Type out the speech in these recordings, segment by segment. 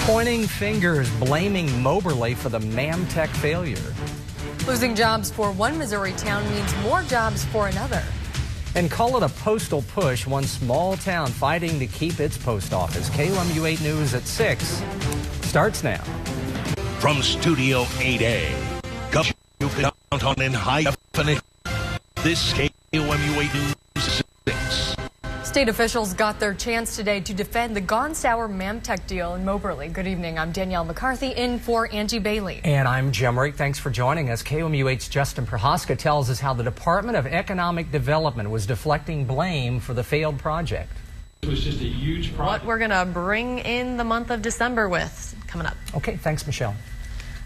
Pointing fingers, blaming Moberly for the Mamtech failure. Losing jobs for one Missouri town means more jobs for another. And call it a postal push, one small town fighting to keep its post office. KOMU 8 News at 6 starts now. From Studio 8A, you can count on in high definition. This KOMU 8 News 6. State officials got their chance today to defend the gone sour Mamtech deal in Moberly. Good evening. I'm Danielle McCarthy in for Angie Bailey. And I'm Jim Rick. Thanks for joining us. KOMU 8's Justin Prohaska tells us how the Department of Economic Development was deflecting blame for the failed project. It was just a huge project. What we're going to bring in the month of December with coming up. Okay, thanks, Michelle.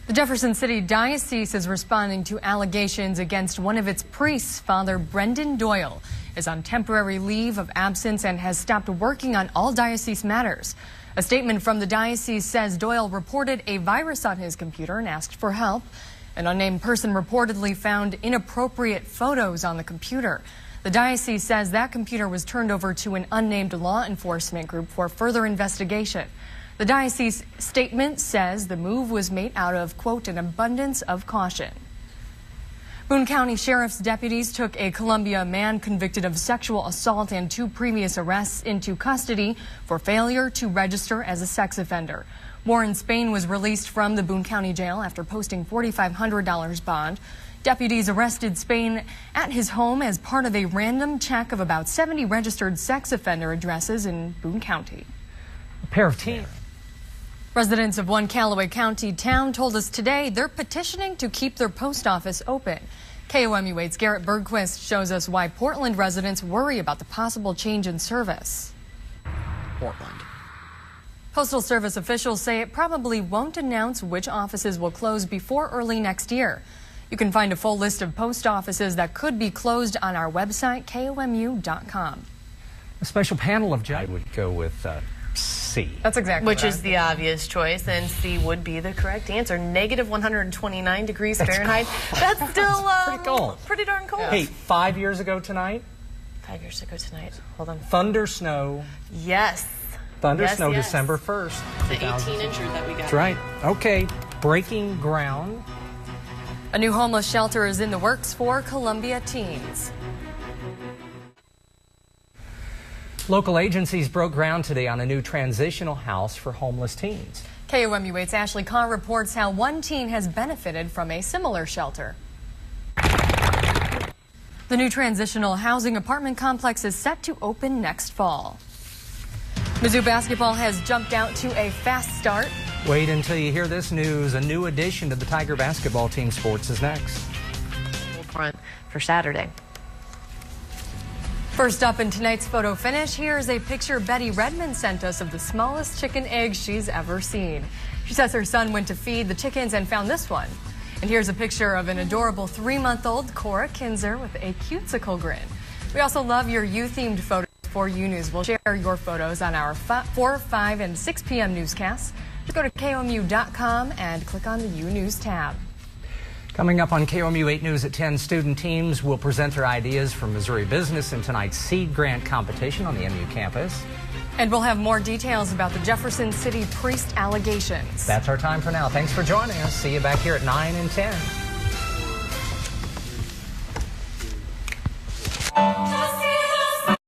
The Jefferson City Diocese is responding to allegations against one of its priests. Father Brendan Doyle is on temporary leave of absence and has stopped working on all diocese matters. A statement from the diocese says Doyle reported a virus on his computer and asked for help. An unnamed person reportedly found inappropriate photos on the computer. The diocese says that computer was turned over to an unnamed law enforcement group for further investigation. The diocese statement says the move was made out of, quote, an abundance of caution. Boone County Sheriff's deputies took a Columbia man convicted of sexual assault and 2 previous arrests into custody for failure to register as a sex offender. Warren Spain was released from the Boone County Jail after posting $4,500 bond. Deputies arrested Spain at his home as part of a random check of about 70 registered sex offender addresses in Boone County. A pair of teens. Residents of one Callaway County town told us today they're petitioning to keep their post office open. KOMU 8's Garrett Bergquist shows us why Portland residents worry about the possible change in service. Portland. Postal Service officials say it probably won't announce which offices will close before early next year. You can find a full list of post offices that could be closed on our website, KOMU.com. A special panel of judges would go with C. That's exactly Which right. is the obvious choice, and C would be the correct answer. Negative 129 degrees Fahrenheit. That's still pretty cold. Pretty darn cold. Hey, 5 years ago tonight, 5 years ago tonight. Hold on. thunder snow. Yes. Thunder Yes, snow yes. December 1st. The 18-incher that we got. That's right. Okay, breaking ground. A new homeless shelter is in the works for Columbia teens. Local agencies broke ground today on a new transitional house for homeless teens. KOMU 8's Ashley Carr reports how one teen has benefited from a similar shelter. The new transitional housing apartment complex is set to open next fall. Mizzou basketball has jumped out to a fast start. Wait until you hear this news. A new addition to the Tiger basketball team sports is next. Front for Saturday. First up in tonight's photo finish, here's a picture Betty Redmond sent us of the smallest chicken egg she's ever seen. She says her son went to feed the chickens and found this one. And here's a picture of an adorable 3-month-old Cora Kinzer with a cuticle grin. We also love your U-themed photos for U News. We'll share your photos on our 4, 5, and 6 p.m. newscasts. Just go to KOMU.com and click on the U News tab. Coming up on KOMU 8 News at 10, student teams will present their ideas for Missouri business in tonight's seed grant competition on the MU campus. And we'll have more details about the Jefferson City priest allegations. That's our time for now. Thanks for joining us. See you back here at 9 and 10.